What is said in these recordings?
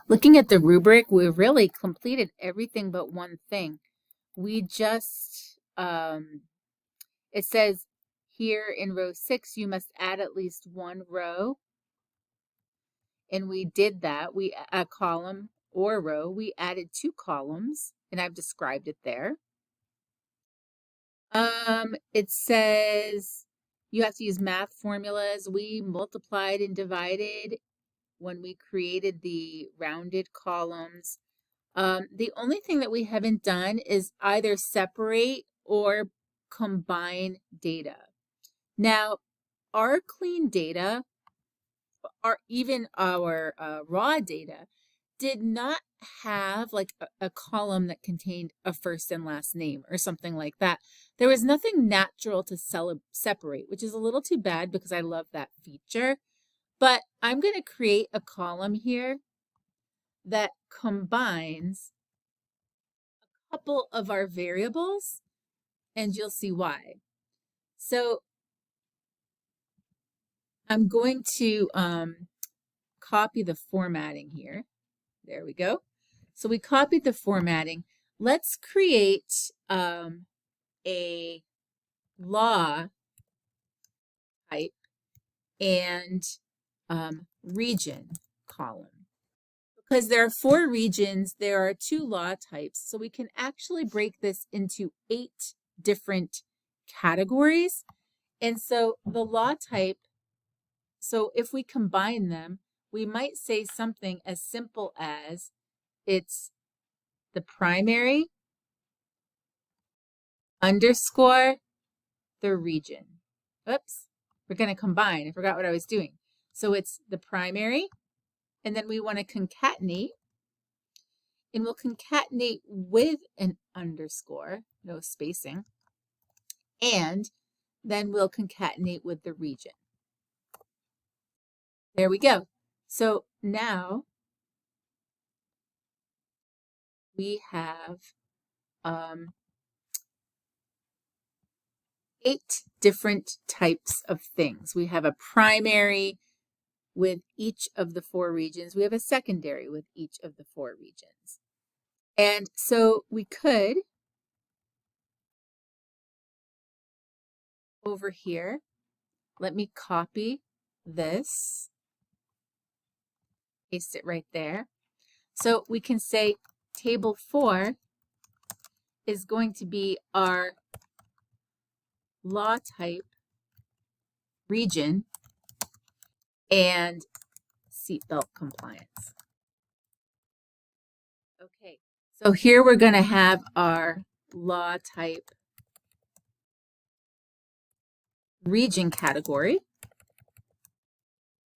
Looking at the rubric, we really completed everything but one thing. We just, it says here in row 6, you must add at least one row. And we did that. A column or row. We added 2 columns, and I've described it there. It says you have to use math formulas. We multiplied and divided when we created the rounded columns. The only thing that we haven't done is either separate or combine data. Now, our clean data, or even our raw data, did not have like a column that contained a first and last name or something like that. There was nothing natural to separate, which is a little too bad because I love that feature. But I'm going to create a column here that combines a couple of our variables, and you'll see why. So I'm going to copy the formatting here. There we go. So we copied the formatting. Let's create a law type and region column. Because there are 4 regions, there are 2 law types, so we can actually break this into 8 different categories. And so the law type, so if we combine them, we might say something as simple as it's the primary underscore the region. Oops, we're going to combine. I forgot what I was doing. So it's the primary, and then we want to concatenate, and we'll concatenate with an underscore, no spacing, and then we'll concatenate with the region. There we go. So now we have 8 different types of things. We have a primary with each of the 4 regions. We have a secondary with each of the 4 regions. And so we could, over here, let me copy this, paste it right there. So we can say table 4 is going to be our law type, region, and seatbelt compliance. Okay, so here we're going to have our law type region category.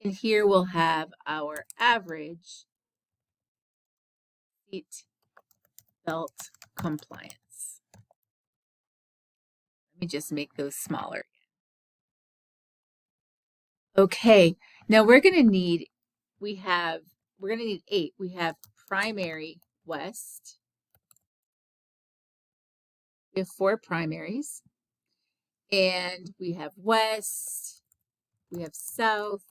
And here we'll have our average seat belt compliance. Let me just make those smaller. Okay, now we're going to need 8. We have primary west. We have 4 primaries. And we have west, we have south,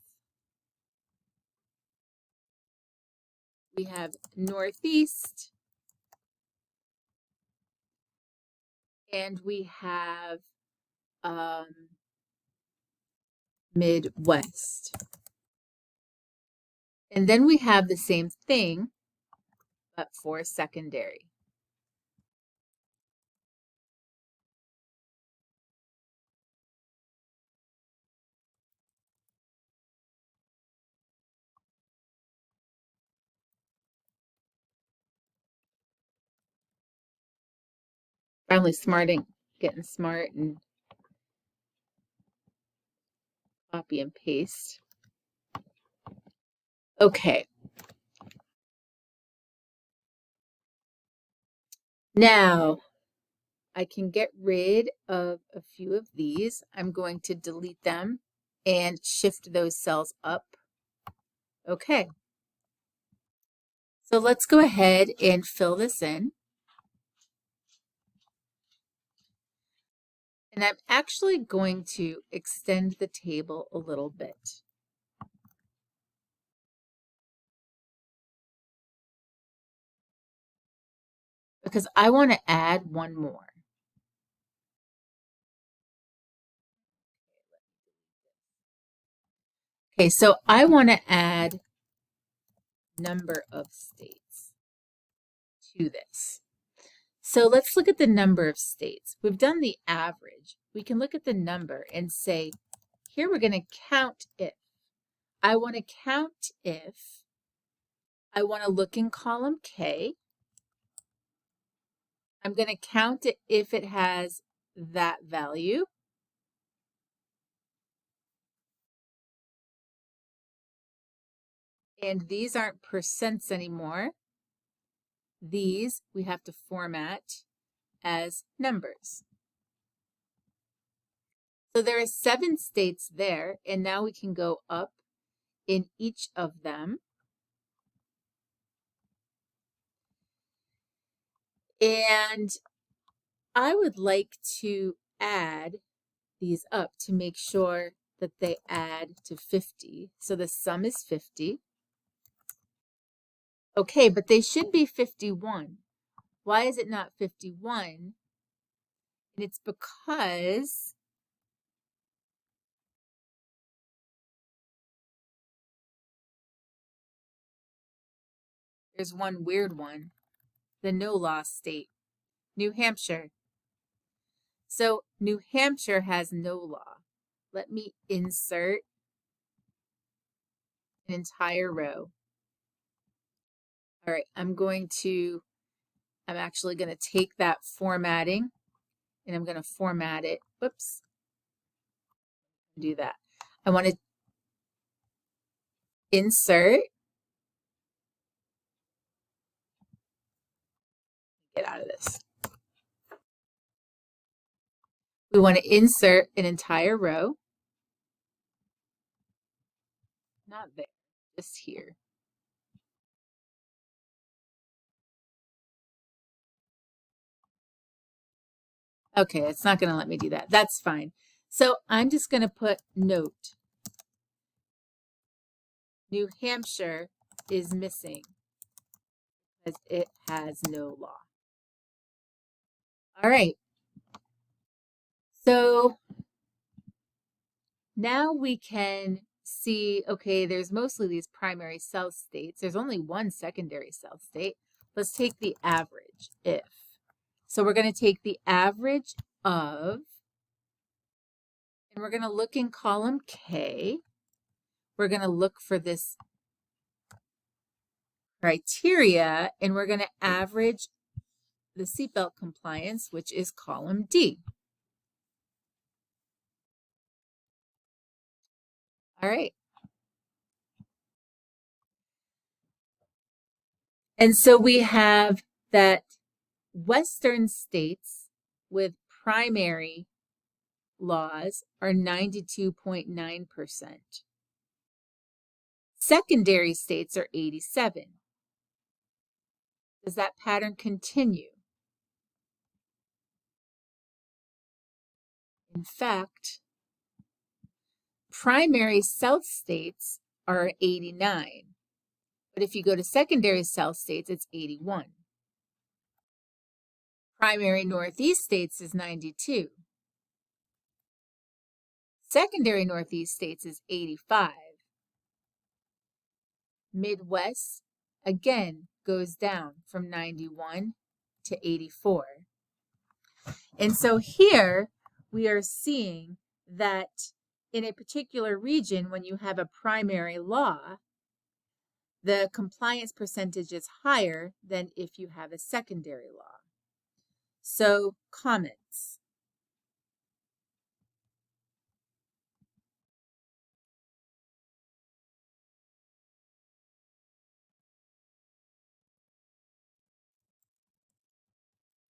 we have northeast, and we have Midwest. And then we have the same thing, but for secondary. Finally getting smart and copy and paste. Okay. Now, I can get rid of a few of these. I'm going to delete them and shift those cells up. Okay. So let's go ahead and fill this in. And I'm actually going to extend the table a little bit. because I want to add one more. Okay, so I want to add number of states to this. So let's look at the number of states. We've done the average. We can look at the number and say, here we're going to count if. I want to count if. I want to look in column K. I'm going to count it if it has that value. And these aren't percents anymore. These we have to format as numbers. So there are 7 states there, and now we can go up in each of them. And I would like to add these up to make sure that they add to 50. So the sum is 50. Okay, but they should be 51. Why is it not 51? And it's because there's one weird one, the no-law state, New Hampshire. So New Hampshire has no law. Let me insert an entire row. All right, I'm actually going to take that formatting and I'm going to format it. Whoops. Do that. I want to insert. Get out of this. We want to insert an entire row. Not there, just here. Okay, it's not going to let me do that. That's fine. So I'm just going to put note. New Hampshire is missing because it has no law. All right. So now we can see, okay, there's mostly these primary cell states. There's only one secondary cell state. Let's take the average, if. So we're going to take the average of, and we're going to look in column K. We're going to look for this criteria, and we're going to average the seatbelt compliance, which is column D. All right. And so we have that Western states with primary laws are 92.9%. Secondary states are 87. Does that pattern continue? In fact, primary south states are 89. But if you go to secondary south states, it's 81. Primary northeast states is 92. Secondary northeast states is 85. Midwest, again, goes down from 91 to 84. And so here we are seeing that in a particular region, when you have a primary law, the compliance percentage is higher than if you have a secondary law. So, comments.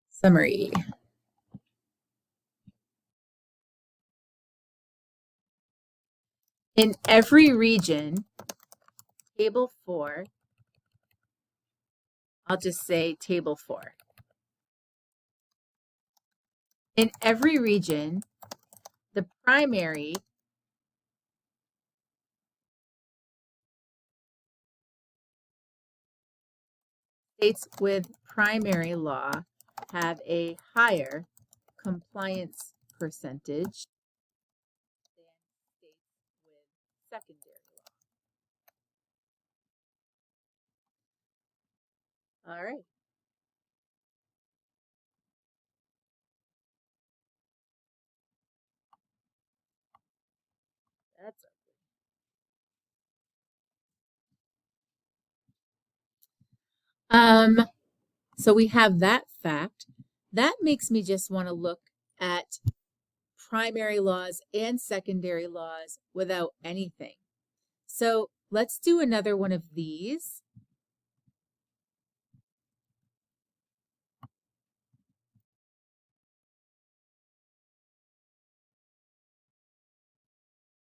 Summary. In every region, table 4, I'll just say table 4. In every region, the primary States with primary law have a higher compliance percentage than states with secondary law. All right. That's so we have that fact. That makes me just want to look at primary laws and secondary laws without anything. So let's do another one of these.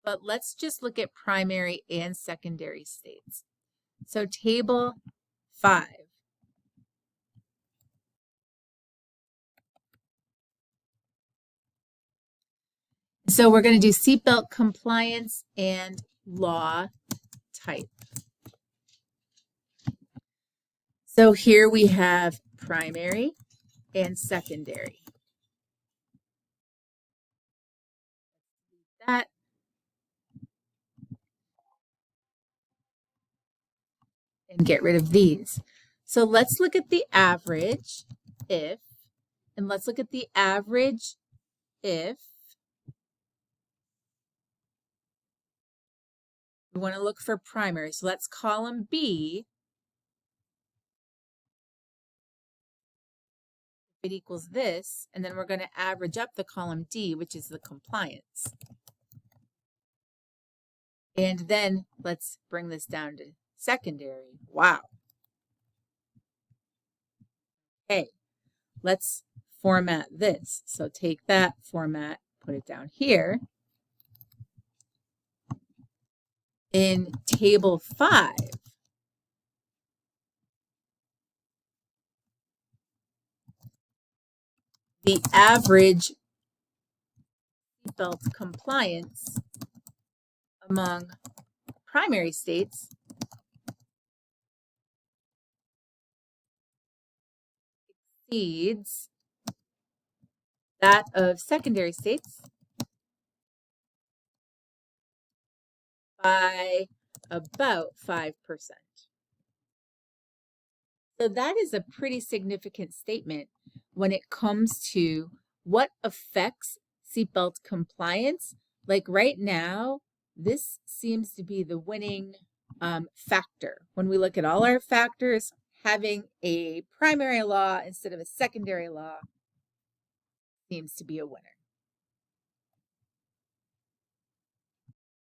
But let's just look at primary and secondary states. So table 5. So we're going to do seatbelt compliance and law type. So here we have primary and secondary. That. And get rid of these. So let's look at the average if, and let's look at the average if. We want to look for primary. So let's column B. It equals this, and then we're going to average up the column D, which is the compliance. And then let's bring this down to secondary. Wow. Okay, let's format this. So take that format, put it down here. In table 5, the average seatbelt compliance among primary states exceeds that of secondary states by about 5%. So that is a pretty significant statement when it comes to what affects seatbelt compliance. Like right now, this seems to be the winning factor. When we look at all our factors, having a primary law instead of a secondary law seems to be a winner.